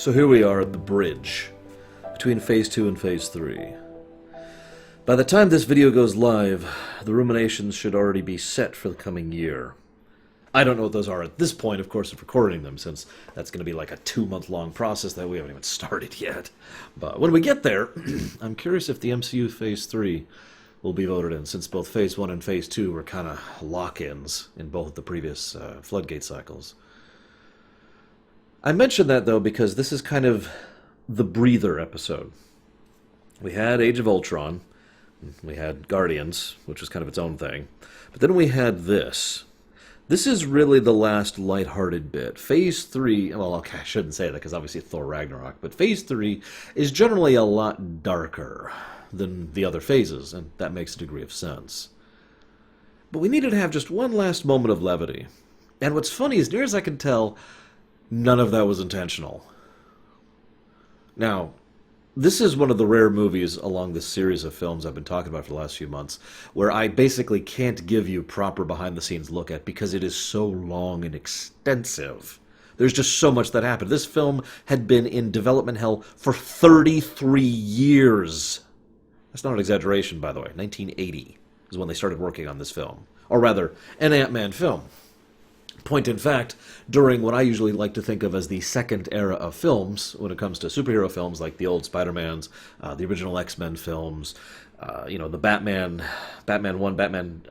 So here we are at the bridge between Phase 2 and Phase 3. By the time this video goes live, the ruminations should already be set for the coming year. I don't know what those are at this point, of course, of recording them, since that's going to be like a 2-month-long process that we haven't even started yet. But when we get there, I'm curious if the MCU Phase 3 will be voted in, since both Phase 1 and Phase 2 were kind of lock-ins in both the previous Floodgate cycles. I mention that, though, because this is kind of the breather episode. We had Age of Ultron, we had Guardians, which was kind of its own thing, but then we had this. This is really the last lighthearted bit. Phase 3, well, okay, I shouldn't say that because obviously Thor Ragnarok, but Phase 3 is generally a lot darker than the other phases, and that makes a degree of sense. But we needed to have just one last moment of levity. And what's funny is, near as I can tell, none of that was intentional. Now, this is one of the rare movies along this series of films I've been talking about for the last few months where I basically can't give you proper behind-the-scenes look at because it is so long and extensive. There's just so much that happened. This film had been in development hell for 33 years. That's not an exaggeration, by the way. 1980 is when they started working on this film. Or rather, an Ant-Man film. Point in fact, during what I usually like to think of as the second era of films, when it comes to superhero films like the old Spider-Mans, the original X-Men films, the Batman 1, Batman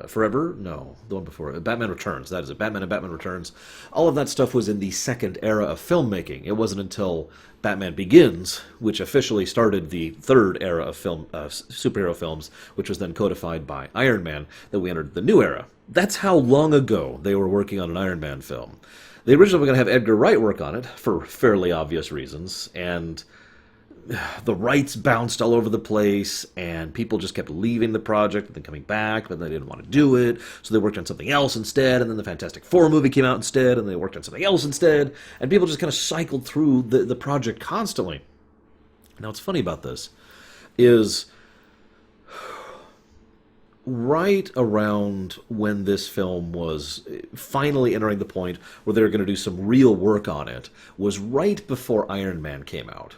Forever? No, the one before. Batman Returns, that is it. Batman and Batman Returns. All of that stuff was in the second era of filmmaking. It wasn't until Batman Begins, which officially started the third era of superhero films, which was then codified by Iron Man, that we entered the new era. That's how long ago they were working on an Iron Man film. They originally were going to have Edgar Wright work on it, for fairly obvious reasons, and the rights bounced all over the place, and people just kept leaving the project and then coming back, but they didn't want to do it, so they worked on something else instead, and then the Fantastic Four movie came out instead, and they worked on something else instead, and people just kind of cycled through the project constantly. Now, what's funny about this is right around when this film was finally entering the point where they were going to do some real work on it was right before Iron Man came out.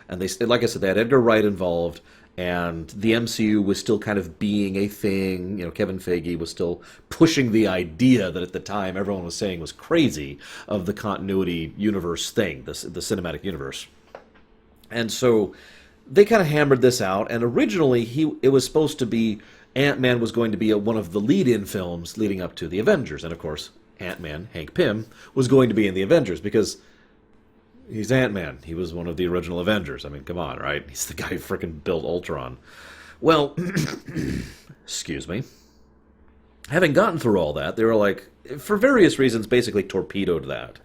And they, like I said, they had Edgar Wright involved, and the MCU was still kind of being a thing. You know, Kevin Feige was still pushing the idea that at the time everyone was saying was crazy of the continuity universe thing, the cinematic universe. And so they kind of hammered this out, and originally it was supposed to be Ant-Man was going to be one of the lead-in films leading up to the Avengers. And of course, Ant-Man, Hank Pym, was going to be in the Avengers because he's Ant-Man. He was one of the original Avengers. I mean, come on, right? He's the guy who frickin' built Ultron. Well, excuse me. Having gotten through all that, they were like, for various reasons, basically torpedoed that.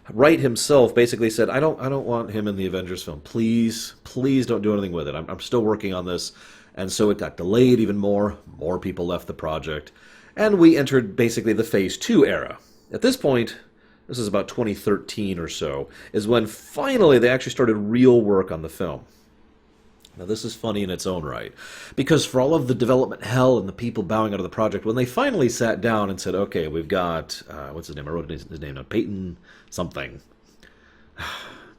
Wright himself basically said, I don't want him in the Avengers film. Please don't do anything with it. I'm still working on this. And so it got delayed even more. More people left the project. And we entered basically the Phase 2 era. At this point, this is about 2013 or so, is when finally they actually started real work on the film. Now this is funny in its own right, because for all of the development hell and the people bowing out of the project, when they finally sat down and said, okay, we've got, what's his name? I wrote his name down. Peyton something.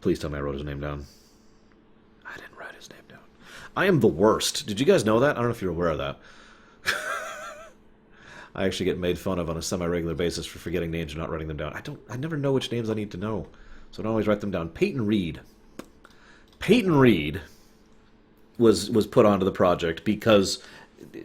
Please tell me I wrote his name down. I didn't write his name down. I am the worst. Did you guys know that? I don't know if you're aware of that. I actually get made fun of on a semi-regular basis for forgetting names and not writing them down. I never know which names I need to know, so I don't always write them down. Peyton Reed. Peyton Reed was put onto the project because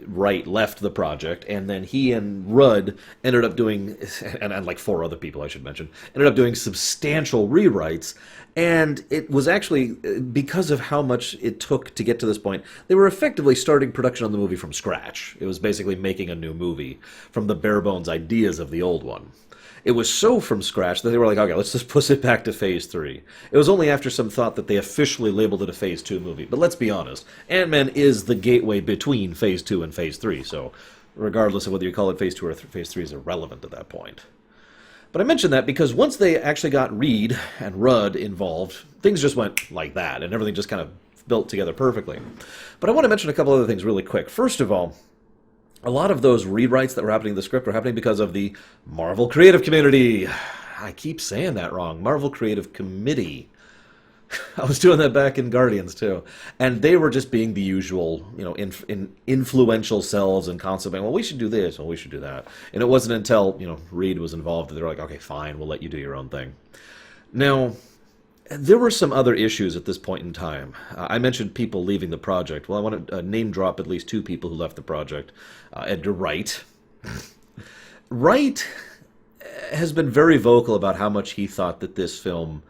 Wright left the project, and then he and Rudd ended up doing, and like 4 other people I should mention, ended up doing substantial rewrites, and it was actually, because of how much it took to get to this point, they were effectively starting production on the movie from scratch. It was basically making a new movie from the bare-bones ideas of the old one. It was so from scratch that they were like, okay, let's just push it back to Phase 3. It was only after some thought that they officially labeled it a Phase 2 movie. But let's be honest, Ant-Man is the gateway between Phase 2 and Phase 3, so regardless of whether you call it Phase 2 or Phase 3 is irrelevant at that point. But I mention that because once they actually got Reed and Rudd involved, things just went like that, and everything just kind of built together perfectly. But I want to mention a couple other things really quick. First of all, a lot of those rewrites that were happening in the script were happening because of the Marvel creative community. I keep saying that wrong. Marvel Creative Committee. I was doing that back in Guardians too, and they were just being the usual, influential selves and constantly, well, we should do this, well, we should do that, and it wasn't until Reed was involved that they were like, okay, fine, we'll let you do your own thing. Now, there were some other issues at this point in time. I mentioned people leaving the project. Well, I want to name drop at least two people who left the project. Edgar Wright. Wright has been very vocal about how much he thought that this film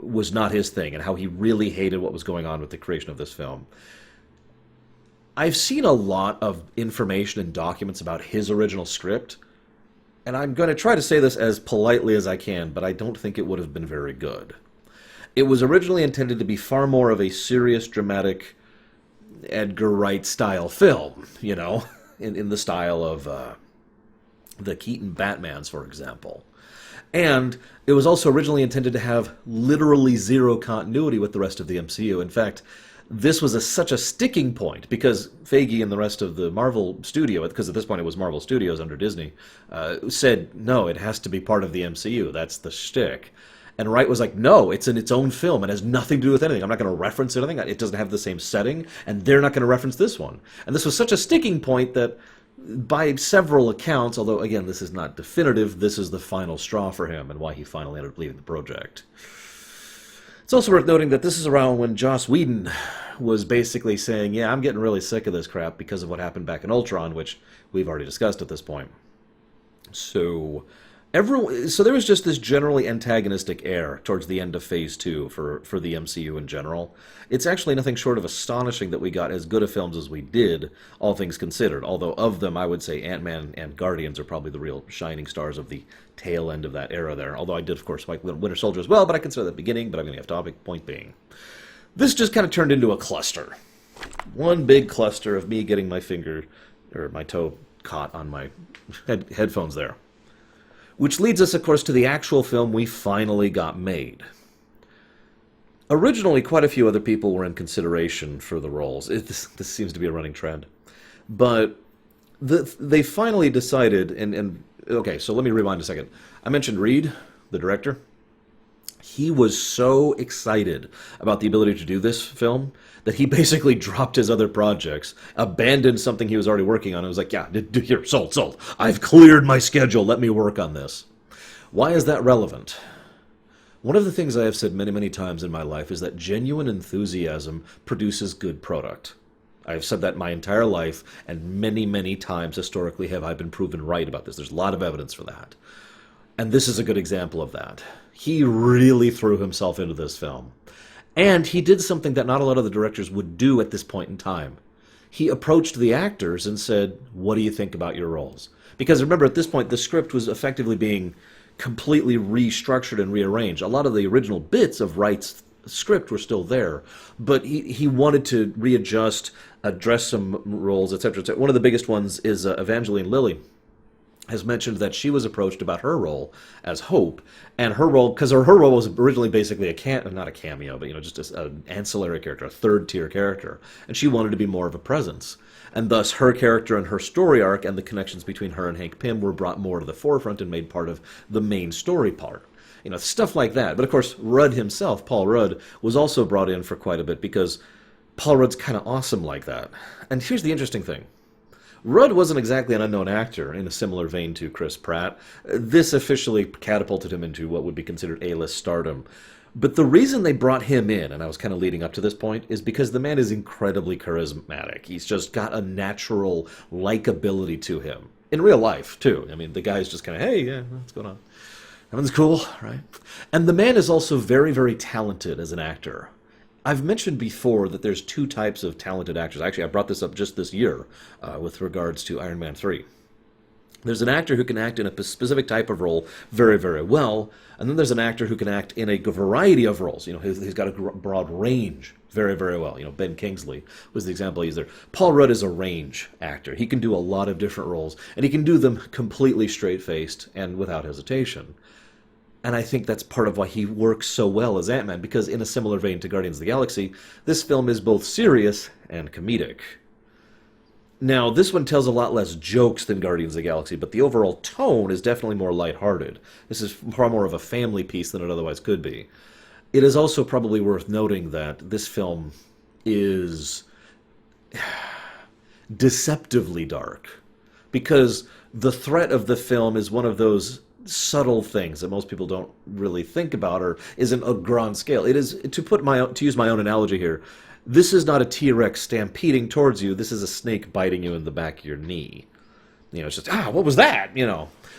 was not his thing and how he really hated what was going on with the creation of this film. I've seen a lot of information and documents about his original script, and I'm going to try to say this as politely as I can, but I don't think it would have been very good. It was originally intended to be far more of a serious, dramatic, Edgar Wright-style film, in the style of the Keaton Batmans, for example. And it was also originally intended to have literally zero continuity with the rest of the MCU. In fact, this was such a sticking point because Feige and the rest of the Marvel studio, because at this point it was Marvel Studios under Disney, said, no, it has to be part of the MCU. That's the shtick. And Wright was like, no, it's in its own film. It has nothing to do with anything. I'm not going to reference anything. It doesn't have the same setting, and they're not going to reference this one. And this was such a sticking point that by several accounts, although, again, this is not definitive, this is the final straw for him and why he finally ended up leaving the project. It's also worth noting that this is around when Joss Whedon was basically saying, yeah, I'm getting really sick of this crap because of what happened back in Ultron, which we've already discussed at this point. So there was just this generally antagonistic air towards the end of Phase 2 for the MCU in general. It's actually nothing short of astonishing that we got as good of films as we did, all things considered. Although of them, I would say Ant-Man and Guardians are probably the real shining stars of the tail end of that era there. Although I did, of course, like Winter Soldier as well, but I consider that the beginning, but I'm going to have topic. Point being, this just kind of turned into a cluster. One big cluster of me getting my finger, or my toe, caught on my headphones there. Which leads us, of course, to the actual film we finally got made. Originally, quite a few other people were in consideration for the roles. This seems to be a running trend. But they finally decided, okay, so let me rewind a second. I mentioned Reed, the director. He was so excited about the ability to do this film that he basically dropped his other projects, abandoned something he was already working on, and was like, yeah, here, sold. I've cleared my schedule. Let me work on this. Why is that relevant? One of the things I have said many, many times in my life is that genuine enthusiasm produces good product. I have said that my entire life, and many, many times historically have I been proven right about this. There's a lot of evidence for that. And this is a good example of that. He really threw himself into this film. And he did something that not a lot of the directors would do at this point in time. He approached the actors and said, what do you think about your roles? Because remember, at this point, the script was effectively being completely restructured and rearranged. A lot of the original bits of Wright's script were still there, but he wanted to readjust, address some roles, etc. etc. One of the biggest ones is Evangeline Lilly has mentioned that she was approached about her role as Hope, and her role, because her role was originally basically not a cameo, but just an ancillary character, a third-tier character, and she wanted to be more of a presence. And thus her character and her story arc and the connections between her and Hank Pym were brought more to the forefront and made part of the main story part. Stuff like that. But of course, Rudd himself, Paul Rudd, was also brought in for quite a bit because Paul Rudd's kind of awesome like that. And here's the interesting thing. Rudd wasn't exactly an unknown actor in a similar vein to Chris Pratt. This officially catapulted him into what would be considered A-list stardom. But the reason they brought him in, and I was kind of leading up to this point, is because the man is incredibly charismatic. He's just got a natural likability to him. In real life, too. I mean, the guy's just kind of, hey, yeah, what's going on? Everyone's cool, right? And the man is also very, very talented as an actor. I've mentioned before that there's two types of talented actors. Actually, I brought this up just this year with regards to Iron Man 3. There's an actor who can act in a specific type of role very, very well, and then there's an actor who can act in a variety of roles. He's got a broad range very, very well. Ben Kingsley was the example I used there. Paul Rudd is a range actor. He can do a lot of different roles, and he can do them completely straight-faced and without hesitation. And I think that's part of why he works so well as Ant-Man, because in a similar vein to Guardians of the Galaxy, this film is both serious and comedic. Now, this one tells a lot less jokes than Guardians of the Galaxy, but the overall tone is definitely more lighthearted. This is far more of a family piece than it otherwise could be. It is also probably worth noting that this film is deceptively dark, because the threat of the film is one of those subtle things that most people don't really think about or isn't a grand scale. It is, to use my own analogy here, this is not a T-Rex stampeding towards you, this is a snake biting you in the back of your knee. It's just, what was that?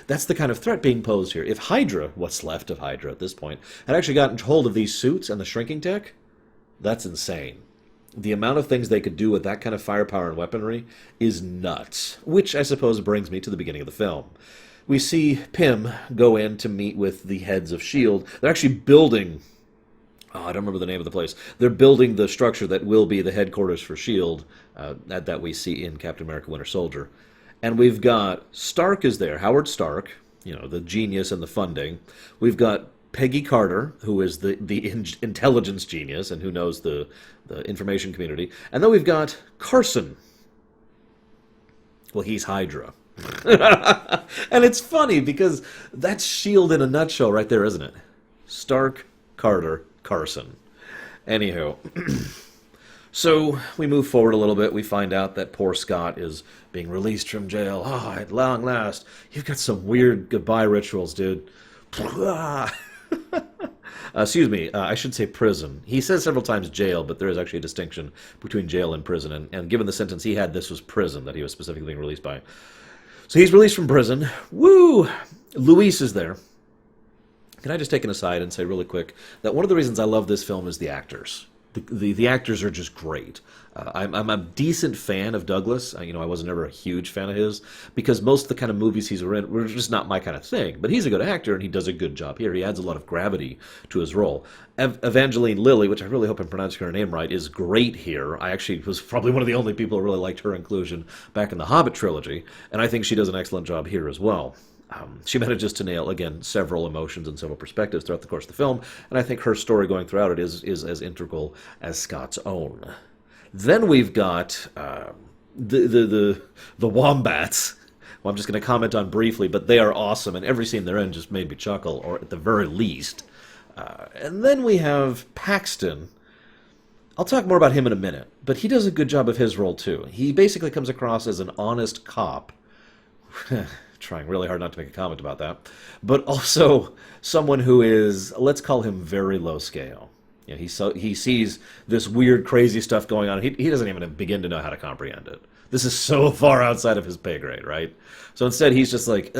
That's the kind of threat being posed here. If Hydra, what's left of Hydra at this point, had actually gotten hold of these suits and the shrinking tech, that's insane. The amount of things they could do with that kind of firepower and weaponry is nuts. Which, I suppose, brings me to the beginning of the film. We see Pym go in to meet with the heads of S.H.I.E.L.D. They're actually building... I don't remember the name of the place. They're building the structure that will be the headquarters for S.H.I.E.L.D. That we see in Captain America Winter Soldier. And we've got Stark is there, Howard Stark, the genius and the funding. We've got Peggy Carter, who is the intelligence genius and who knows the information community. And then we've got Carson. Well, he's Hydra. And it's funny because that's S.H.I.E.L.D. in a nutshell right there, isn't it? Stark, Carter, Carson. Anywho, so we move forward a little bit. We find out that poor Scott is being released from jail. At long last. You've got some weird goodbye rituals, dude. Excuse me, I should say prison. He says several times jail, but there is actually a distinction between jail and prison. And given the sentence he had, this was prison that he was specifically being released by. So he's released from prison. Woo! Luis is there. Can I just take an aside and say really quick that one of the reasons I love this film is the actors. The actors are just great. I'm a decent fan of Douglas. I wasn't ever a huge fan of his because most of the kind of movies he's in were just not my kind of thing. But he's a good actor and he does a good job here. He adds a lot of gravity to his role. Evangeline Lilly, which I really hope I'm pronouncing her name right, is great here. I actually was probably one of the only people who really liked her inclusion back in the Hobbit trilogy, and I think she does an excellent job here as well. She manages to nail, again, several emotions and several perspectives throughout the course of the film, and I think her story going throughout it is as integral as Scott's own. Then we've got the Wombats, who I'm just going to comment on briefly, but they are awesome, and every scene they're in just made me chuckle, or at the very least. And then we have Paxton. I'll talk more about him in a minute, but he does a good job of his role, too. He basically comes across as an honest cop. Trying really hard not to make a comment about that, but also someone who is, let's call him very low scale. He sees this weird, crazy stuff going on. He doesn't even begin to know how to comprehend it. This is so far outside of his pay grade, right? So instead, he's just like,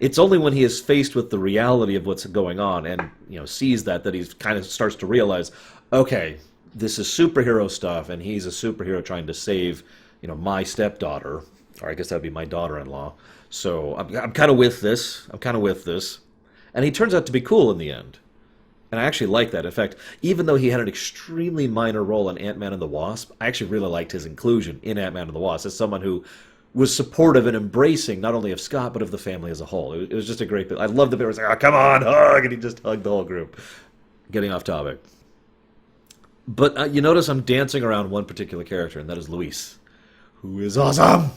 It's only when he is faced with the reality of what's going on and sees that he kind of starts to realize, okay, this is superhero stuff, and he's a superhero trying to save my stepdaughter, or I guess that'd be my daughter-in-law. So I'm kind of with this. And he turns out to be cool in the end. And I actually like that. In fact, even though he had an extremely minor role in Ant-Man and the Wasp, I actually really liked his inclusion in Ant-Man and the Wasp as someone who was supportive and embracing not only of Scott, but of the family as a whole. It was just a great bit. I love the bit where he's like, come on, hug! And he just hugged the whole group. Getting off topic. But you notice I'm dancing around one particular character, and that is Luis, who is awesome.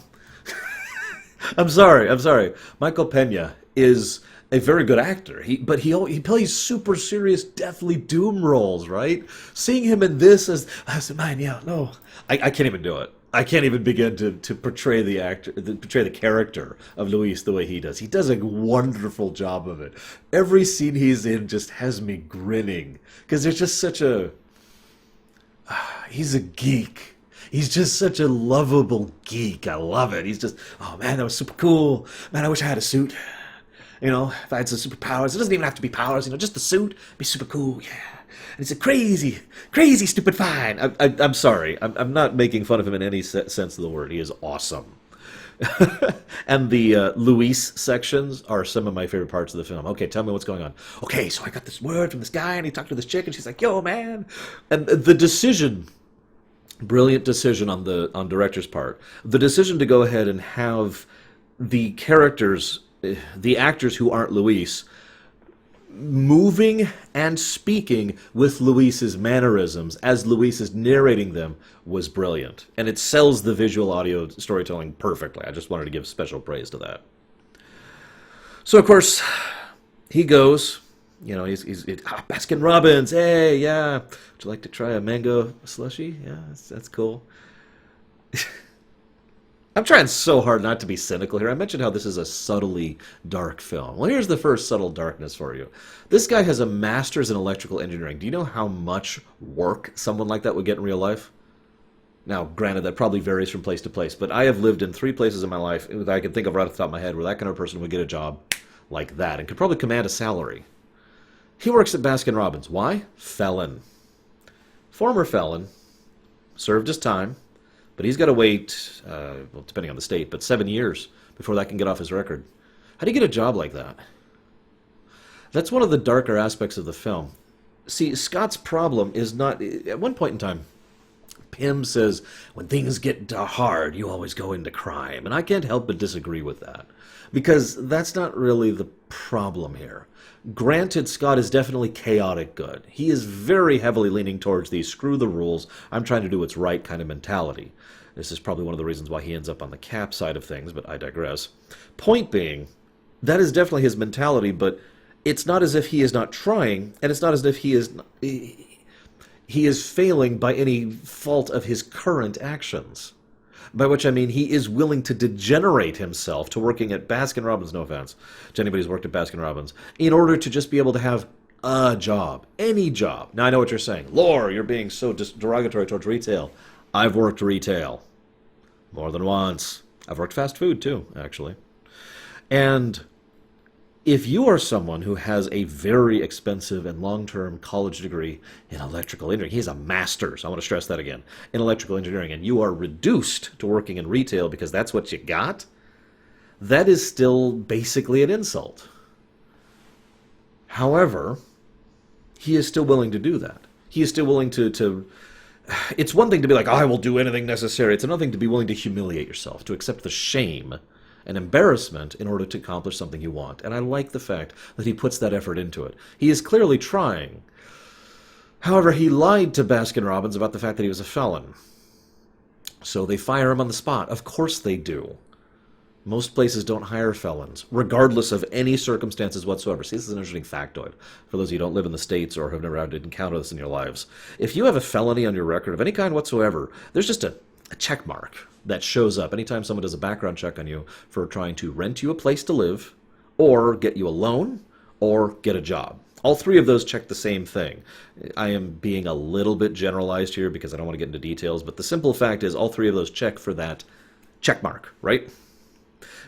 I'm sorry. Michael Pena is a very good actor. But he plays super serious, deathly doom roles, right? Seeing him in this as mine, no, I can't even do it. I can't even begin to portray the character of Luis the way he does. He does a wonderful job of it. Every scene he's in just has me grinning because there's just such a. He's a geek. He's just such a lovable geek. I love it. He's just, oh man, that was super cool. Man, I wish I had a suit. If I had some superpowers. It doesn't even have to be powers, just the suit. Be super cool, yeah. And it's a crazy, crazy, stupid fine. I'm sorry. I'm not making fun of him in any sense of the word. He is awesome. And the Luis sections are some of my favorite parts of the film. Okay, tell me what's going on. Okay, so I got this word from this guy, and he talked to this chick, and she's like, yo, man. And the decision... Brilliant decision on director's part. The decision to go ahead and have the characters, the actors who aren't Luis, moving and speaking with Luis's mannerisms as Luis is narrating them was brilliant. And it sells the visual audio storytelling perfectly. I just wanted to give special praise to that. So, of course, he goes, Baskin Robbins, hey, yeah. Would you like to try a mango slushy? Yeah, that's cool. I'm trying so hard not to be cynical here. I mentioned how this is a subtly dark film. Well, here's the first subtle darkness for you. This guy has a master's in electrical engineering. Do you know how much work someone like that would get in real life? Now, granted, that probably varies from place to place, but I have lived in 3 places in my life that I can think of right off the top of my head where that kind of person would get a job like that and could probably command a salary. He works at Baskin Robbins. Why? Felon. Former felon. Served his time. But he's got to wait, well, depending on the state, but 7 years before that can get off his record. How do you get a job like that? That's one of the darker aspects of the film. See, Scott's problem is not... At one point in time, Pym says, when things get hard, you always go into crime. And I can't help but disagree with that. Because that's not really the problem here. Granted, Scott is definitely chaotic good. He is very heavily leaning towards the screw the rules, I'm trying to do what's right kind of mentality. This is probably one of the reasons why he ends up on the Cap side of things, but I digress. Point being, that is definitely his mentality, but it's not as if he is not trying, and it's not as if he is failing by any fault of his current actions. By which I mean he is willing to degenerate himself to working at Baskin Robbins, no offense to anybody who's worked at Baskin Robbins, in order to just be able to have a job, any job. Now I know what you're saying. Lore, you're being so derogatory towards retail. I've worked retail more than once. I've worked fast food too, actually. And if you are someone who has a very expensive and long-term college degree in electrical engineering, he has a master's, I want to stress that again, in electrical engineering, and you are reduced to working in retail because that's what you got, that is still basically an insult. However, he is still willing to do that. He is still willing to it's one thing to be like, I will do anything necessary. It's another thing to be willing to humiliate yourself, to accept the shame and embarrassment in order to accomplish something you want. And I like the fact that he puts that effort into it. He is clearly trying. However, he lied to Baskin Robbins about the fact that he was a felon. So they fire him on the spot. Of course they do. Most places don't hire felons, regardless of any circumstances whatsoever. See, this is an interesting factoid for those of you who don't live in the States or have never had to encounter this in your lives. If you have a felony on your record of any kind whatsoever, there's just a check mark that shows up anytime someone does a background check on you for trying to rent you a place to live, or get you a loan, or get a job. All 3 of those check the same thing. I am being a little bit generalized here because I don't want to get into details, but the simple fact is all 3 of those check for that check mark, right?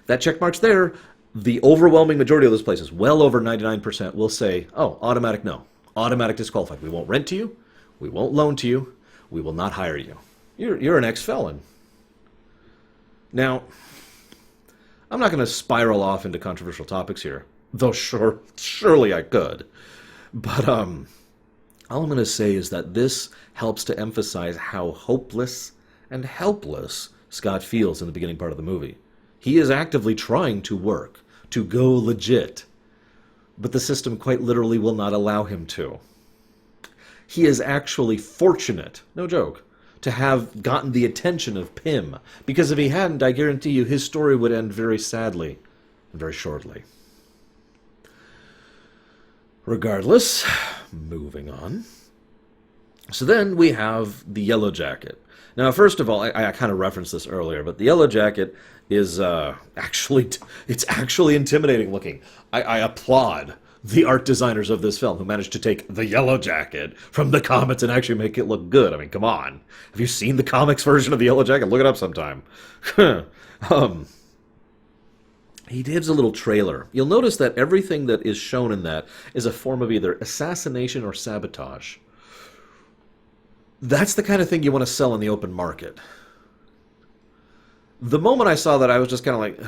That check mark's there. The overwhelming majority of those places, well over 99%, will say, oh, automatic no. Automatic disqualified. We won't rent to you. We won't loan to you. We will not hire you. You're an ex-felon. Now, I'm not going to spiral off into controversial topics here, though surely I could. But all I'm going to say is that this helps to emphasize how hopeless and helpless Scott feels in the beginning part of the movie. He is actively trying to work, to go legit, but the system quite literally will not allow him to. He is actually fortunate, no joke, to have gotten the attention of Pym, because if he hadn't, I guarantee you his story would end very sadly and very shortly. Regardless, moving on. So then we have the Yellow Jacket. Now, first of all, I kind of referenced this earlier, but the Yellow Jacket is actually intimidating looking. I applaud the art designers of this film who managed to take the Yellow Jacket from the comics and actually make it look good. I mean, come on. Have you seen the comics version of the Yellow Jacket? Look it up sometime. He gives a little trailer. You'll notice that everything that is shown in that is a form of either assassination or sabotage. That's the kind of thing you want to sell in the open market. The moment I saw that, I was just kind of like,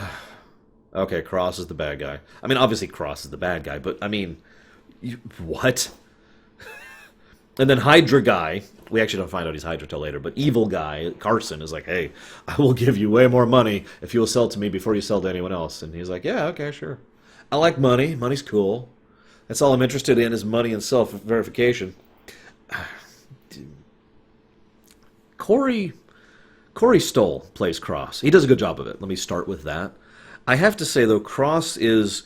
okay, Cross is the bad guy. I mean, obviously Cross is the bad guy, but I mean, what? And then Hydra guy, we actually don't find out he's Hydra till later, but evil guy, Carson, is like, hey, I will give you way more money if you will sell to me before you sell to anyone else. And he's like, yeah, okay, sure. I like money. Money's cool. That's all I'm interested in is money and self-verification. Corey Stoll plays Cross. He does a good job of it. Let me start with that. I have to say, though, Cross is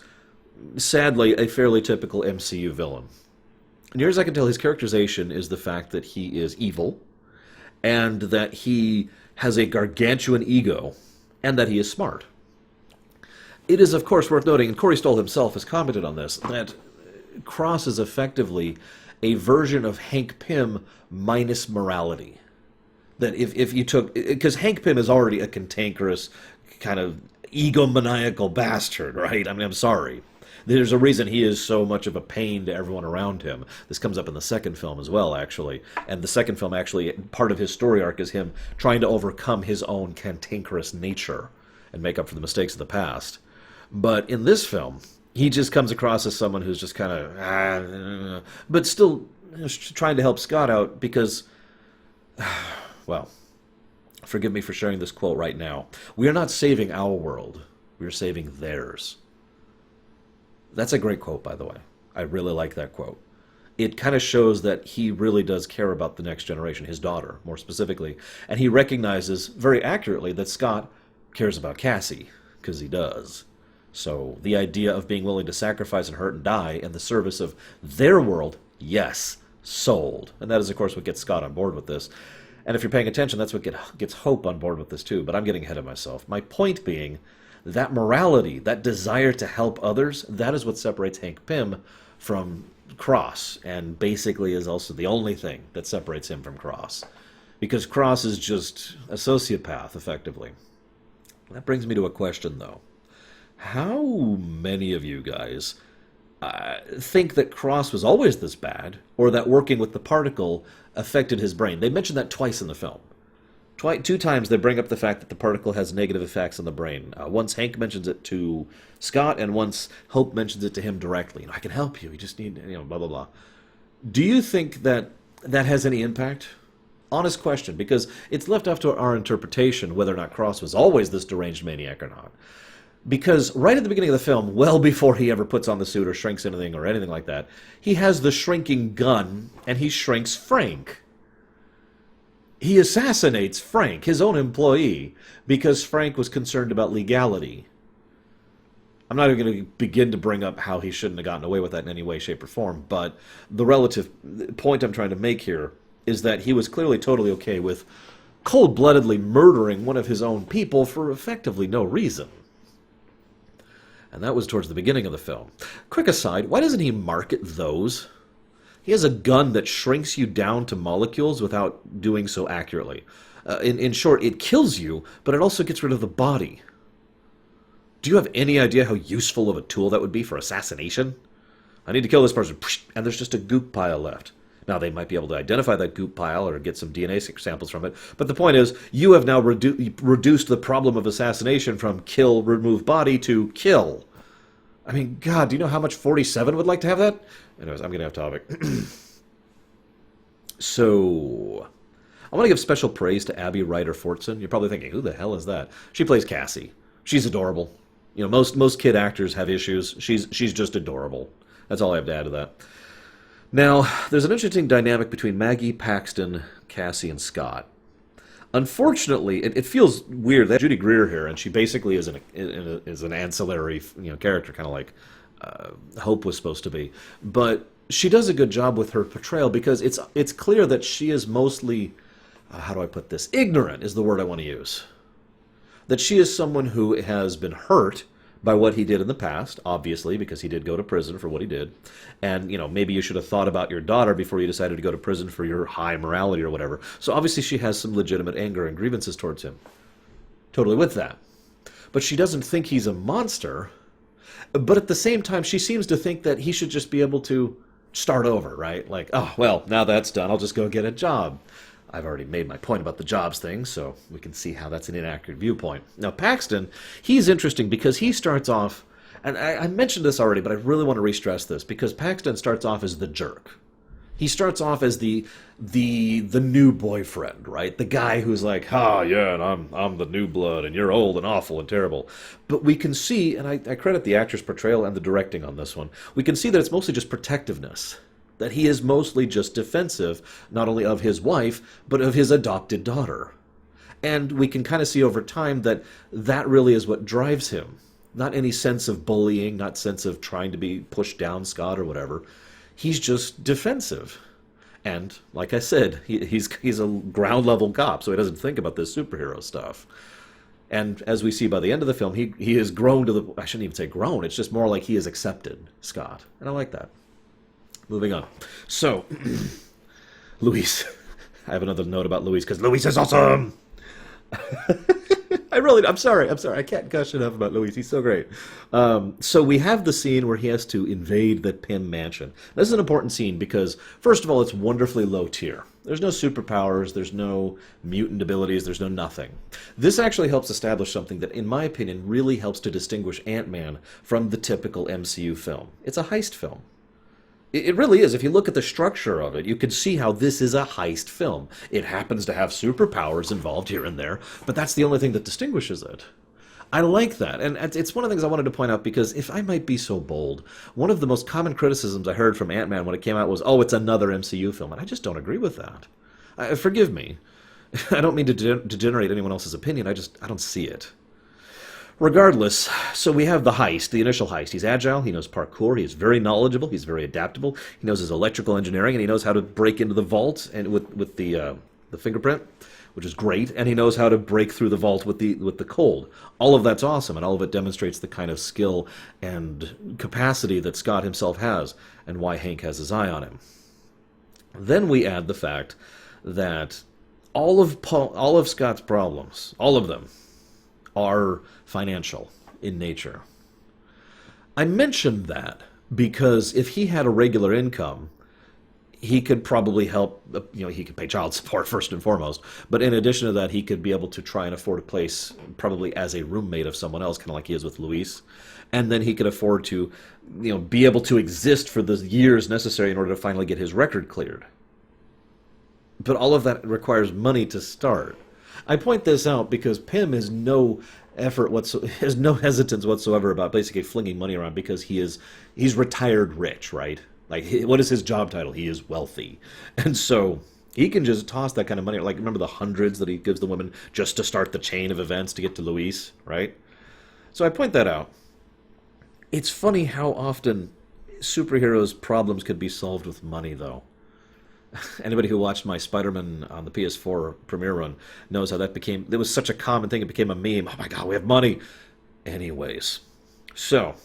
sadly, a fairly typical MCU villain. Near as I can tell, his characterization is the fact that he is evil, and that he has a gargantuan ego, and that he is smart. It is, of course, worth noting, and Corey Stoll himself has commented on this, that Cross is effectively a version of Hank Pym minus morality. That if you took... Because Hank Pym is already a cantankerous, kind of egomaniacal bastard, right? I mean, I'm sorry. There's a reason he is so much of a pain to everyone around him. This comes up in the second film as well, actually. And the second film, actually, part of his story arc is him trying to overcome his own cantankerous nature and make up for the mistakes of the past. But in this film, he just comes across as someone who's just kind of... but still trying to help Scott out because... Well, forgive me for sharing this quote right now. We are not saving our world. We are saving theirs. That's a great quote, by the way. I really like that quote. It kind of shows that he really does care about the next generation, his daughter, more specifically. And he recognizes very accurately that Scott cares about Cassie, because he does. So the idea of being willing to sacrifice and hurt and die in the service of their world, yes, sold. And that is, of course, what gets Scott on board with this. And if you're paying attention, that's what gets Hope on board with this too. But I'm getting ahead of myself. My point being, that morality, that desire to help others, that is what separates Hank Pym from Cross, and basically is also the only thing that separates him from Cross. Because Cross is just a sociopath, effectively. That brings me to a question, though. How many of you guys think that Cross was always this bad, or that working with the particle affected his brain? They mention that twice in the film. Two times they bring up the fact that the particle has negative effects on the brain. Once Hank mentions it to Scott, and once Hope mentions it to him directly. I can help you. You just need, blah, blah, blah. Do you think that that has any impact? Honest question, because it's left up to our interpretation whether or not Cross was always this deranged maniac or not. Because right at the beginning of the film, well before he ever puts on the suit or shrinks anything or anything like that, he has the shrinking gun, and he shrinks Frank. He assassinates Frank, his own employee, because Frank was concerned about legality. I'm not even going to begin to bring up how he shouldn't have gotten away with that in any way, shape, or form, but the relative point I'm trying to make here is that he was clearly totally okay with cold-bloodedly murdering one of his own people for effectively no reason. And that was towards the beginning of the film. Quick aside, why doesn't he market those? He has a gun that shrinks you down to molecules without doing so accurately. In short, it kills you, but it also gets rid of the body. Do you have any idea how useful of a tool that would be for assassination? I need to kill this person, and there's just a goop pile left. Now, they might be able to identify that goop pile or get some DNA samples from it, but the point is, you have now reduced the problem of assassination from kill, remove body to kill. I mean, God, do you know how much 47 would like to have that? Anyways, I'm getting off topic. So, I want to give special praise to Abby Ryder-Fortson. You're probably thinking, who the hell is that? She plays Cassie. She's adorable. Most kid actors have issues. She's just adorable. That's all I have to add to that. Now, there's an interesting dynamic between Maggie, Paxton, Cassie, and Scott. Unfortunately, it feels weird. They have Judy Greer here, and she basically is an ancillary character, kind of like Hope was supposed to be. But she does a good job with her portrayal because it's clear that she is mostly, how do I put this? Ignorant is the word I want to use. That she is someone who has been hurt by what he did in the past, obviously, because he did go to prison for what he did. And, maybe you should have thought about your daughter before you decided to go to prison for your high morality or whatever. So obviously she has some legitimate anger and grievances towards him. Totally with that. But she doesn't think he's a monster. But at the same time, she seems to think that he should just be able to start over, right? Like, oh, well, now that's done, I'll just go get a job. I've already made my point about the jobs thing, so we can see how that's an inaccurate viewpoint. Now, Paxton, he's interesting because he starts off, and I mentioned this already, but I really want to re-stress this, because Paxton starts off as the jerk. He starts off as the new boyfriend, right? The guy who's like, yeah, and I'm the new blood, and you're old and awful and terrible. But we can see, and I credit the actor's portrayal and the directing on this one, we can see that it's mostly just protectiveness. That he is mostly just defensive, not only of his wife, but of his adopted daughter. And we can kind of see over time that that really is what drives him. Not any sense of bullying, not sense of trying to be pushed down Scott or whatever. He's just defensive. And like I said, he's a ground level cop, so he doesn't think about this superhero stuff. And as we see by the end of the film, he has grown to the... I shouldn't even say grown. It's just more like he has accepted Scott. And I like that. Moving on. So, Luis. I have another note about Luis, because Luis is awesome! I'm sorry. I can't gush enough about Luis. He's so great. So we have the scene where he has to invade the Pym mansion. This is an important scene because, first of all, it's wonderfully low tier. There's no superpowers, there's no mutant abilities, there's no nothing. This actually helps establish something that, in my opinion, really helps to distinguish Ant-Man from the typical MCU film. It's a heist film. It really is. If you look at the structure of it, you can see how this is a heist film. It happens to have superpowers involved here and there, but that's the only thing that distinguishes it. I like that, and it's one of the things I wanted to point out, because if I might be so bold, one of the most common criticisms I heard from Ant-Man when it came out was, oh, it's another MCU film, and I just don't agree with that. Forgive me. I don't mean to degenerate anyone else's opinion, I don't see it. Regardless, so we have the heist, the initial heist. He's agile, he knows parkour, he's very knowledgeable, he's very adaptable, he knows his electrical engineering, and he knows how to break into the vault and with the fingerprint, which is great, and he knows how to break through the vault with the cold. All of that's awesome, and all of it demonstrates the kind of skill and capacity that Scott himself has, and why Hank has his eye on him. Then we add the fact that all of Scott's problems, all of them, are financial in nature. I mentioned that because if he had a regular income, he could probably help, he could pay child support first and foremost, but in addition to that, he could be able to try and afford a place probably as a roommate of someone else, kind of like he is with Luis, and then he could afford to, be able to exist for the years necessary in order to finally get his record cleared. But all of that requires money to start. I point this out because Pym has no has no hesitance whatsoever about basically flinging money around, because he's retired rich, right? Like, what is his job title? He is wealthy. And so he can just toss that kind of money. Like, remember the hundreds that he gives the women just to start the chain of events to get to Luis, right? So I point that out. It's funny how often superheroes' problems could be solved with money, though. Anybody who watched my Spider-Man on the PS4 premiere run knows how it was such a common thing, it became a meme. Oh my god, we have money! Anyways, so,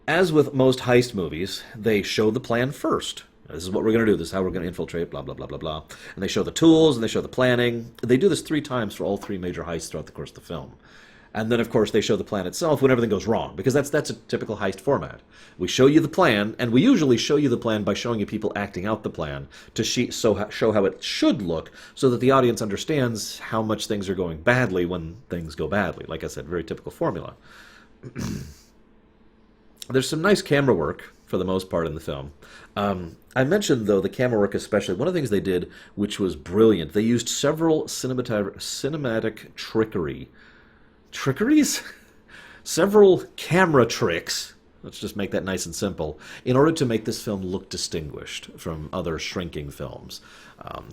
as with most heist movies, they show the plan first. This is what we're going to do, this is how we're going to infiltrate, blah, blah, blah, blah, blah. And they show the tools, and they show the planning. They do this 3 times for all 3 major heists throughout the course of the film. And then, of course, they show the plan itself when everything goes wrong, because that's a typical heist format. We show you the plan, and we usually show you the plan by showing you people acting out the plan to show how it should look, so that the audience understands how much things are going badly when things go badly. Like I said, very typical formula. There's some nice camera work, for the most part, in the film. I mentioned, though, the camera work especially. One of the things they did, which was brilliant, they used several cinematic trickeries? Several camera tricks, let's just make that nice and simple, in order to make this film look distinguished from other shrinking films.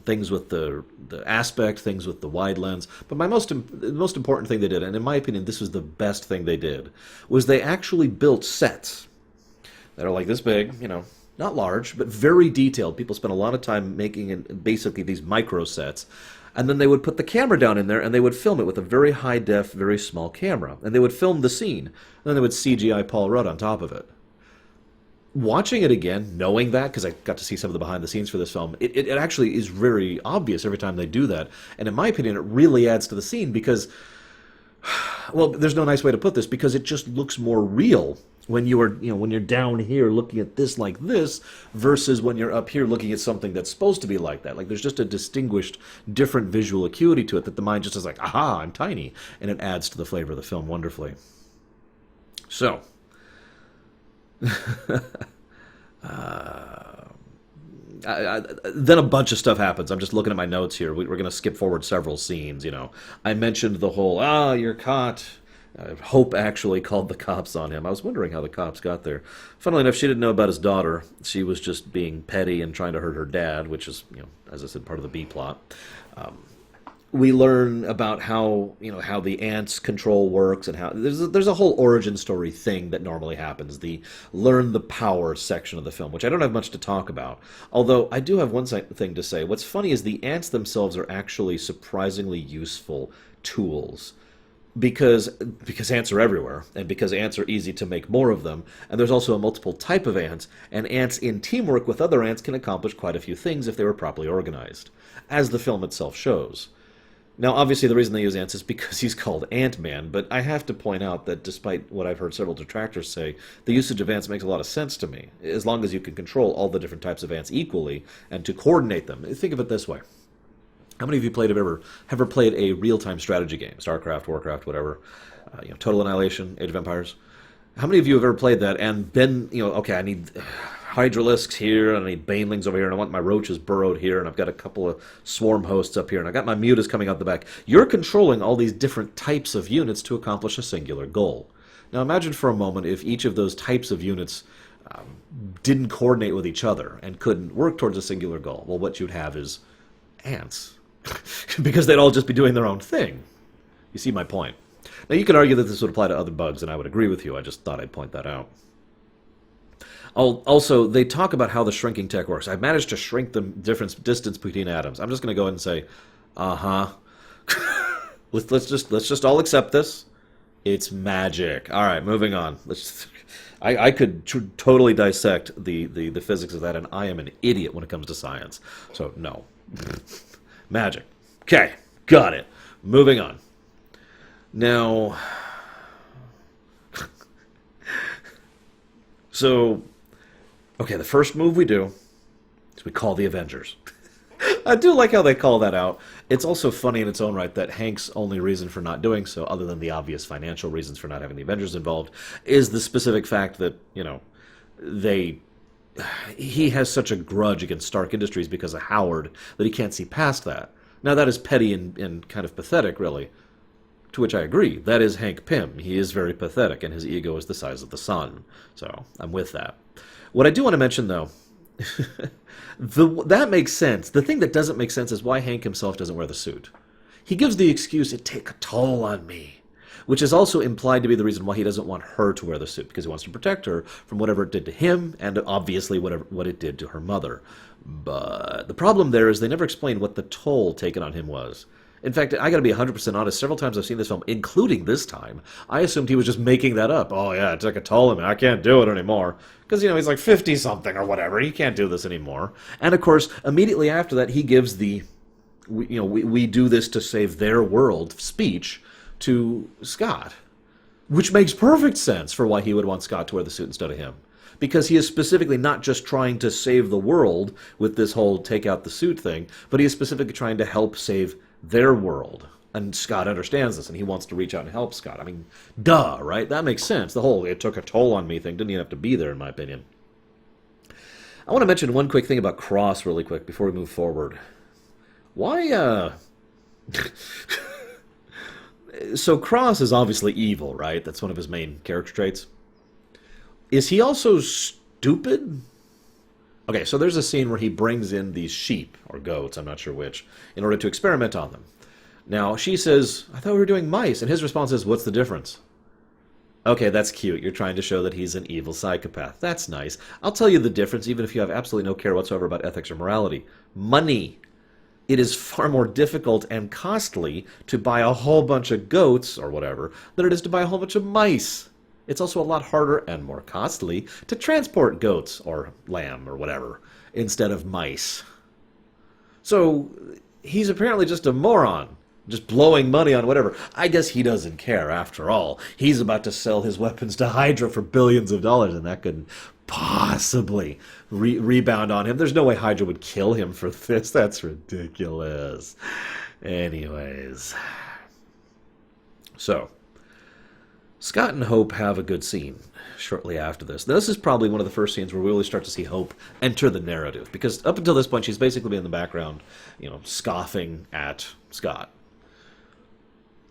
Things with the aspect, things with the wide lens. But the most important thing they did, and in my opinion this was the best thing they did, was they actually built sets that are like this big, not large, but very detailed. People spent a lot of time making basically these micro sets. And then they would put the camera down in there, and they would film it with a very high-def, very small camera. And they would film the scene. And then they would CGI Paul Rudd on top of it. Watching it again, knowing that, because I got to see some of the behind-the-scenes for this film, it actually is very obvious every time they do that. And in my opinion, it really adds to the scene because, well, there's no nice way to put this, because it just looks more real when you're down here looking at this like this, versus when you're up here looking at something that's supposed to be like that. Like, there's just a distinguished, different visual acuity to it that the mind just is like, aha, I'm tiny, and it adds to the flavor of the film wonderfully. So, then a bunch of stuff happens. I'm just looking at my notes here. We're going to skip forward several scenes, I mentioned the whole, you're caught. Hope actually called the cops on him. I was wondering how the cops got there. Funnily enough, she didn't know about his daughter. She was just being petty and trying to hurt her dad, which is, as I said, part of the B plot. we learn about how how the ants control works, and how there's a whole origin story thing that normally happens, the learn the power section of the film, which I don't have much to talk about. Although I do have one thing to say. What's funny is the ants themselves are actually surprisingly useful tools, because ants are everywhere, and because ants are easy to make more of them, and there's also a multiple type of ants, and ants in teamwork with other ants can accomplish quite a few things if they were properly organized, as the film itself shows. Now, obviously, the reason they use ants is because he's called Ant-Man, but I have to point out that despite what I've heard several detractors say, the usage of ants makes a lot of sense to me, as long as you can control all the different types of ants equally, and to coordinate them. Think of it this way. How many of you have ever played a real-time strategy game? StarCraft, Warcraft, whatever. Total Annihilation, Age of Empires. How many of you have ever played that and been, okay, I need Hydralisks here, and I need Banelings over here, and I want my roaches burrowed here, and I've got a couple of swarm hosts up here, and I got my mutas coming out the back. You're controlling all these different types of units to accomplish a singular goal. Now imagine for a moment if each of those types of units didn't coordinate with each other and couldn't work towards a singular goal. Well, what you'd have is ants. Because they'd all just be doing their own thing. You see my point. Now, you could argue that this would apply to other bugs, and I would agree with you. I just thought I'd point that out. Also, they talk about how the shrinking tech works. I've managed to shrink the distance between atoms. I'm just going to go ahead and say, let's just all accept this. It's magic. All right, moving on. I could totally dissect the physics of that, and I am an idiot when it comes to science. So, no. Magic. Okay, got it. Moving on. Now, so, okay, the first move we do is we call the Avengers. I do like how they call that out. It's also funny in its own right that Hank's only reason for not doing so, other than the obvious financial reasons for not having the Avengers involved, is the specific fact that, he has such a grudge against Stark Industries because of Howard that he can't see past that. Now, that is petty and kind of pathetic, really, to which I agree. That is Hank Pym. He is very pathetic, and his ego is the size of the sun. So, I'm with that. What I do want to mention, though, that makes sense. The thing that doesn't make sense is why Hank himself doesn't wear the suit. He gives the excuse, "It take a toll on me," which is also implied to be the reason why he doesn't want her to wear the suit, because he wants to protect her from whatever it did to him, and obviously what it did to her mother. But the problem there is they never explain what the toll taken on him was. In fact, I gotta be 100% honest, several times I've seen this film, including this time, I assumed he was just making that up. Oh yeah, it took a toll on me, I can't do it anymore. Because, he's like 50-something or whatever, he can't do this anymore. And of course, immediately after that, he gives the, we do this to save their world speech to Scott, which makes perfect sense for why he would want Scott to wear the suit instead of him, because he is specifically not just trying to save the world with this whole take out the suit thing, but he is specifically trying to help save their world, and Scott understands this, and he wants to reach out and help Scott. I mean, duh, right? That makes sense. The whole "it took a toll on me" thing didn't even have to be there, in my opinion. I want to mention one quick thing about Cross really quick before we move forward. Why, So Cross is obviously evil, right? That's one of his main character traits. Is he also stupid? Okay, so there's a scene where he brings in these sheep, or goats, I'm not sure which, in order to experiment on them. Now, she says, "I thought we were doing mice," and his response is, "What's the difference?" Okay, that's cute. You're trying to show that he's an evil psychopath. That's nice. I'll tell you the difference, even if you have absolutely no care whatsoever about ethics or morality. Money. It is far more difficult and costly to buy a whole bunch of goats, or whatever, than it is to buy a whole bunch of mice. It's also a lot harder and more costly to transport goats, or lamb, or whatever, instead of mice. So, he's apparently just a moron, just blowing money on whatever. I guess he doesn't care, after all. He's about to sell his weapons to Hydra for billions of dollars, and that could possibly rebound on him. There's no way Hydra would kill him for this. That's ridiculous. Anyways. So, Scott and Hope have a good scene shortly after this. Now, this is probably one of the first scenes where we really start to see Hope enter the narrative, because up until this point, she's basically been in the background, scoffing at Scott.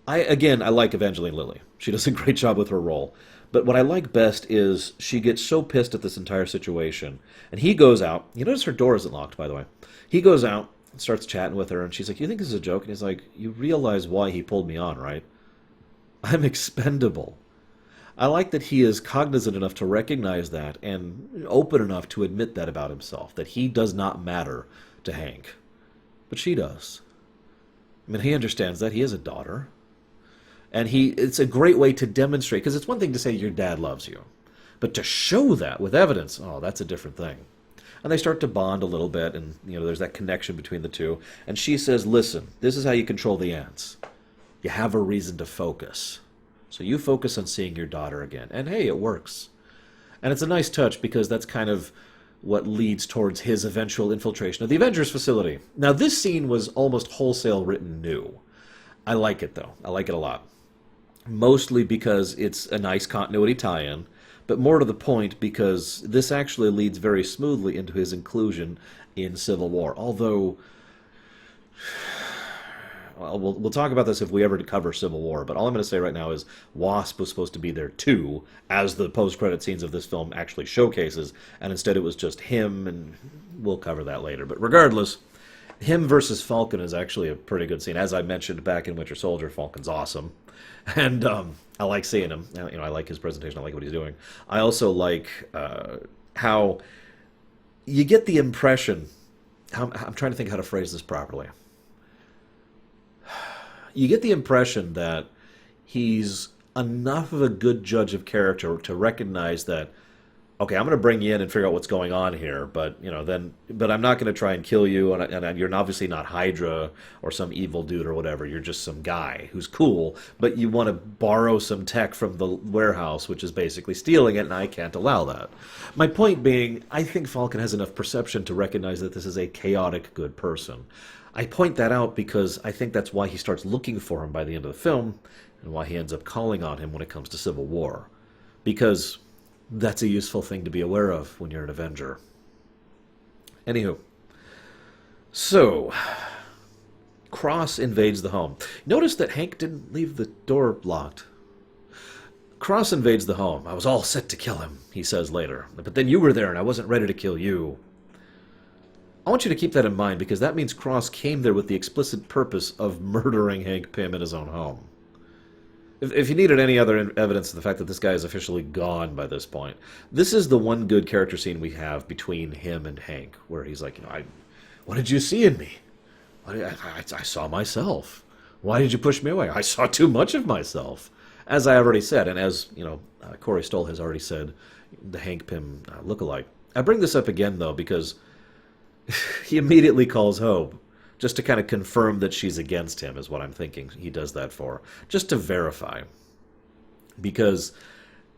I like Evangeline Lilly. She does a great job with her role. But what I like best is she gets so pissed at this entire situation. And he goes out. You notice her door isn't locked, by the way. He goes out. starts chatting with her, and she's like, "You think this is a joke?" And he's like, "You realize why he pulled me on, right? I'm expendable." I like that he is cognizant enough to recognize that and open enough to admit that about himself, that he does not matter to Hank. But she does. I mean, he understands that. He has a daughter. And it's a great way to demonstrate, because it's one thing to say your dad loves you, but to show that with evidence, oh, that's a different thing. And they start to bond a little bit, and there's that connection between the two. And she says, "Listen, this is how you control the ants. You have a reason to focus. So you focus on seeing your daughter again." And hey, it works. And it's a nice touch, because that's kind of what leads towards his eventual infiltration of the Avengers facility. Now, this scene was almost wholesale written new. I like it, though. I like it a lot. Mostly because it's a nice continuity tie-in, but more to the point because this actually leads very smoothly into his inclusion in Civil War. Although, well, we'll talk about this if we ever cover Civil War, but all I'm going to say right now is Wasp was supposed to be there too, as the post-credit scenes of this film actually showcases, and instead it was just him, and we'll cover that later. But regardless, him versus Falcon is actually a pretty good scene. As I mentioned back in Winter Soldier, Falcon's awesome. And I like seeing him. I like his presentation. I like what he's doing. I also like how you get the impression. I'm trying to think how to phrase this properly. You get the impression that he's enough of a good judge of character to recognize that, okay, I'm going to bring you in and figure out what's going on here, but but I'm not going to try and kill you, and you're obviously not Hydra or some evil dude or whatever. You're just some guy who's cool, but you want to borrow some tech from the warehouse, which is basically stealing it, and I can't allow that. My point being, I think Falcon has enough perception to recognize that this is a chaotic good person. I point that out because I think that's why he starts looking for him by the end of the film, and why he ends up calling on him when it comes to Civil War. Because that's a useful thing to be aware of when you're an Avenger. Anywho. So, Cross invades the home. Notice that Hank didn't leave the door locked. Cross invades the home. "I was all set to kill him," he says later. "But then you were there and I wasn't ready to kill you." I want you to keep that in mind, because that means Cross came there with the explicit purpose of murdering Hank Pym in his own home. If you needed any other evidence of the fact that this guy is officially gone by this point, this is the one good character scene we have between him and Hank, where he's like, "What did you see in me? I saw myself. Why did you push me away? I saw too much of myself." As I already said, and as Corey Stoll has already said, the Hank Pym lookalike. I bring this up again, though, because he immediately calls Hope, just to kind of confirm that she's against him, is what I'm thinking he does that for. Just to verify. Because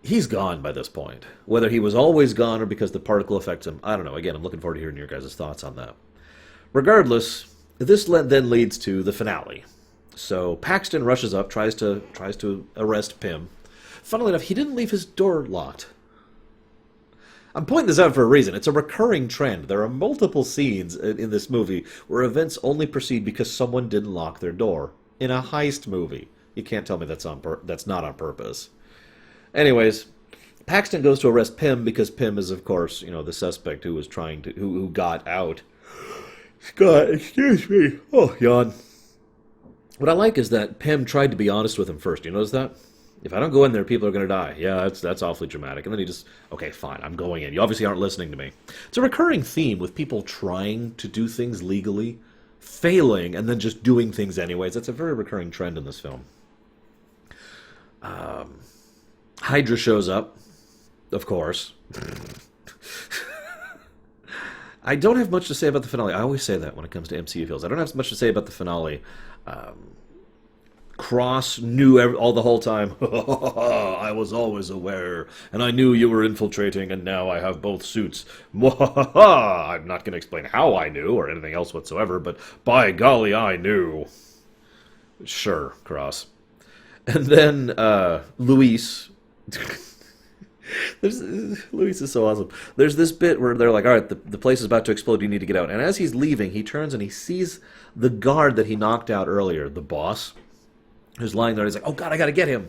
he's gone by this point. Whether he was always gone or because the particle affects him, I don't know. Again, I'm looking forward to hearing your guys' thoughts on that. Regardless, this then leads to the finale. So Paxton rushes up, tries to arrest Pym. Funnily enough, he didn't leave his door locked. I'm pointing this out for a reason. It's a recurring trend. There are multiple scenes in this movie where events only proceed because someone didn't lock their door. In a heist movie. You can't tell me that's not on purpose. Anyways, Paxton goes to arrest Pym because Pym is, of course, the suspect who was who got out. God, excuse me. Oh, yawn. What I like is that Pym tried to be honest with him first. You notice that? If I don't go in there, people are going to die. Yeah, that's awfully dramatic. And then he just, okay, fine, I'm going in. You obviously aren't listening to me. It's a recurring theme with people trying to do things legally, failing, and then just doing things anyways. That's a very recurring trend in this film. Hydra shows up, of course. I don't have much to say about the finale. I always say that when it comes to MCU films. I don't have much to say about the finale. Cross knew all the whole time. I was always aware, and I knew you were infiltrating, and now I have both suits. I'm not going to explain how I knew or anything else whatsoever, but by golly, I knew. Sure, Cross. And then Luis. Luis is so awesome. There's this bit where they're like, all right, the place is about to explode, you need to get out. And as he's leaving, he turns and he sees the guard that he knocked out earlier, the boss, who's lying there. He's like, oh God, I gotta get him.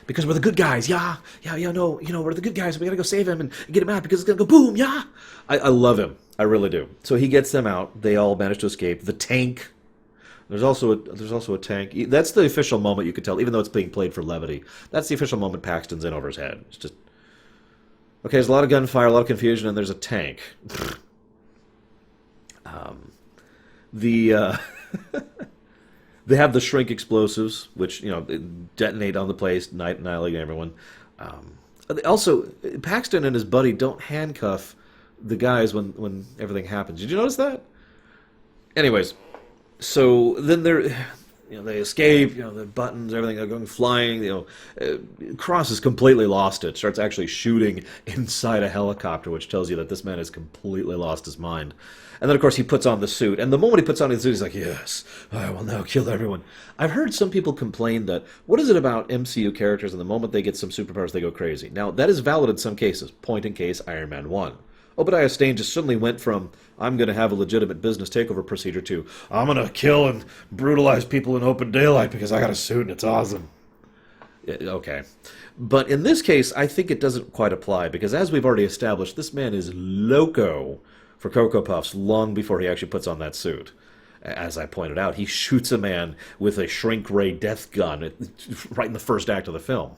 because we're the good guys, yeah, yeah, yeah, no, we're the good guys, we gotta go save him and get him out because it's gonna go boom, yeah. I love him, I really do. So he gets them out, they all manage to escape. The tank, there's also a tank. That's the official moment, you could tell, even though it's being played for levity. That's the official moment Paxton's in over his head. It's just, okay, there's a lot of gunfire, a lot of confusion, and there's a tank. The they have the shrink explosives, which detonate on the place, annihilating everyone. Also, Paxton and his buddy don't handcuff the guys when everything happens. Did you notice that? Anyways, so then they escape. The buttons, everything are going flying. Cross is completely lost it. Starts actually shooting inside a helicopter, which tells you that this man has completely lost his mind. And then, of course, he puts on the suit. And the moment he puts on the suit, he's like, yes, I will now kill everyone. I've heard some people complain that, what is it about MCU characters, and the moment they get some superpowers, they go crazy? Now, that is valid in some cases. Point in case, Iron Man 1. Obadiah Stane just suddenly went from, I'm going to have a legitimate business takeover procedure, to, I'm going to kill and brutalize people in open daylight because I got a suit and it's awesome. Okay. But in this case, I think it doesn't quite apply, because as we've already established, this man is loco for Cocoa Puffs long before he actually puts on that suit. As I pointed out, he shoots a man with a shrink ray death gun right in the first act of the film.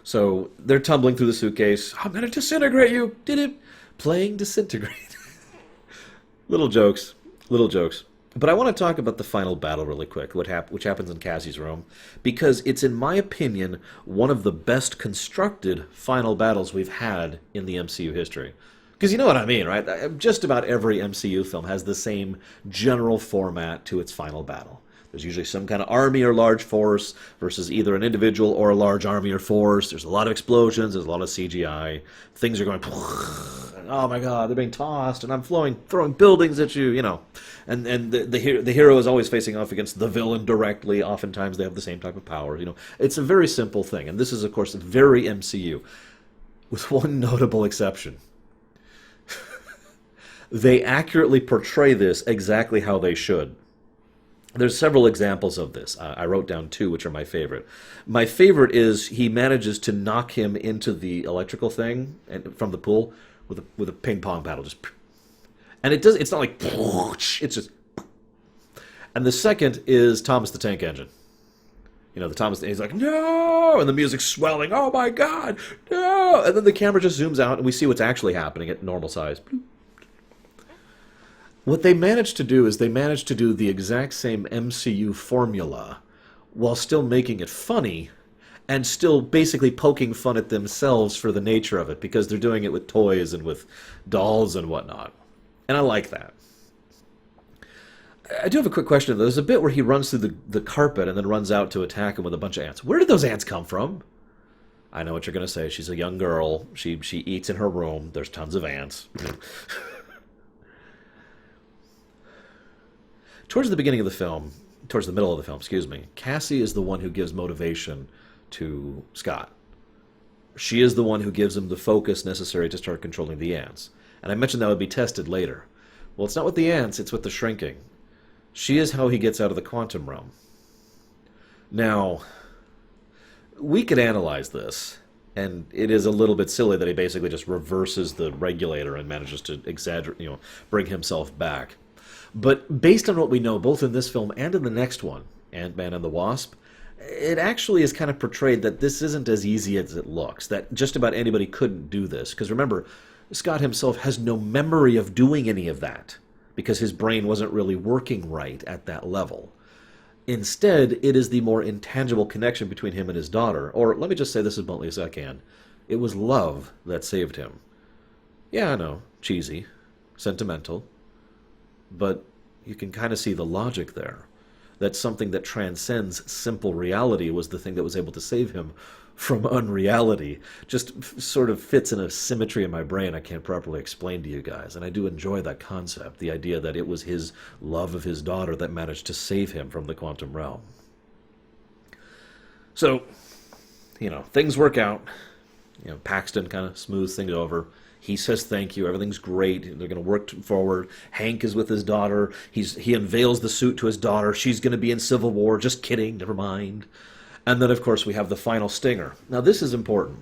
So they're tumbling through the suitcase. I'm going to disintegrate you. Did it? Playing disintegrate. Little jokes. But I want to talk about the final battle really quick, which happens in Cassie's room, because it's, in my opinion, one of the best constructed final battles we've had in the MCU history. Because you know what I mean, right? Just about every MCU film has the same general format to its final battle. There's usually some kind of army or large force versus either an individual or a large army or force. There's a lot of explosions. There's a lot of CGI. Things are going, oh my god, they're being tossed, and I'm throwing buildings at you, And the hero is always facing off against the villain directly. Oftentimes they have the same type of power. It's a very simple thing, and this is, of course, very MCU, with one notable exception. They accurately portray this exactly how they should. There's several examples of this. I wrote down two, which are my favorite. My favorite is he manages to knock him into the electrical thing from the pool with a ping pong paddle. And it's not like, it's just. And the second is Thomas the Tank Engine. He's like, no! And the music's swelling, oh my god, no! And then the camera just zooms out and we see what's actually happening at normal size. What they managed to do is they managed to do the exact same MCU formula while still making it funny and still basically poking fun at themselves for the nature of it, because they're doing it with toys and with dolls and whatnot. And I like that. I do have a quick question, though. There's a bit where he runs through the carpet and then runs out to attack him with a bunch of ants. Where did those ants come from? I know what you're going to say. She's a young girl. She eats in her room. There's tons of ants. Towards the middle of the film, Cassie is the one who gives motivation to Scott. She is the one who gives him the focus necessary to start controlling the ants. And I mentioned that would be tested later. Well, it's not with the ants, it's with the shrinking. She is how he gets out of the quantum realm. Now, we could analyze this, and it is a little bit silly that he basically just reverses the regulator and manages to bring himself back. But based on what we know, both in this film and in the next one, Ant-Man and the Wasp, it actually is kind of portrayed that this isn't as easy as it looks, that just about anybody couldn't do this. Because remember, Scott himself has no memory of doing any of that, because his brain wasn't really working right at that level. Instead, it is the more intangible connection between him and his daughter, or let me just say this as bluntly as I can, it was love that saved him. Yeah, I know, cheesy, sentimental, but you can kind of see the logic there. That something that transcends simple reality was the thing that was able to save him from unreality. Just sort of fits in a symmetry in my brain I can't properly explain to you guys. And I do enjoy that concept, the idea that it was his love of his daughter that managed to save him from the quantum realm. So, things work out. Paxton kind of smooths things over. He says thank you, everything's great, they're going to work forward. Hank is with his daughter, he unveils the suit to his daughter, she's going to be in Civil War, just kidding, never mind. And then, of course, we have the final stinger. Now, this is important.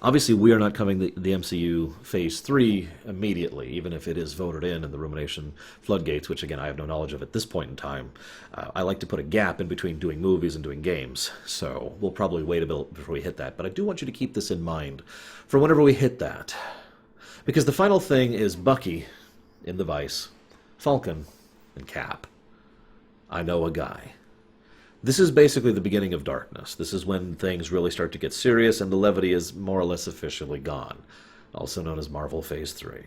Obviously, we are not coming the MCU Phase 3 immediately, even if it is voted in the Rumination floodgates, which, again, I have no knowledge of at this point in time. I like to put a gap in between doing movies and doing games, so we'll probably wait a bit before we hit that. But I do want you to keep this in mind for whenever we hit that. Because the final thing is Bucky in the Vice, Falcon, and Cap. I know a guy. This is basically the beginning of darkness. This is when things really start to get serious and the levity is more or less officially gone, also known as Marvel Phase 3. I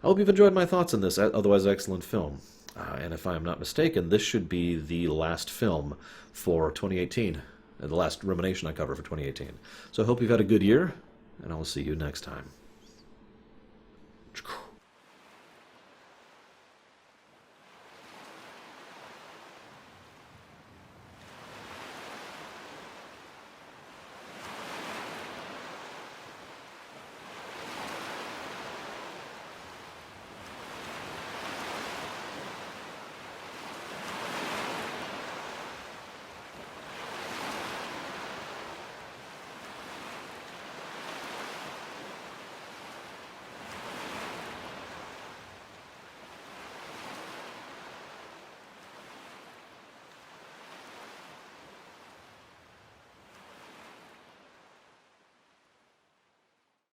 hope you've enjoyed my thoughts on this otherwise excellent film. And if I'm not mistaken, this should be the last film for 2018, the last Rumination I cover for 2018. So I hope you've had a good year, and I'll see you next time.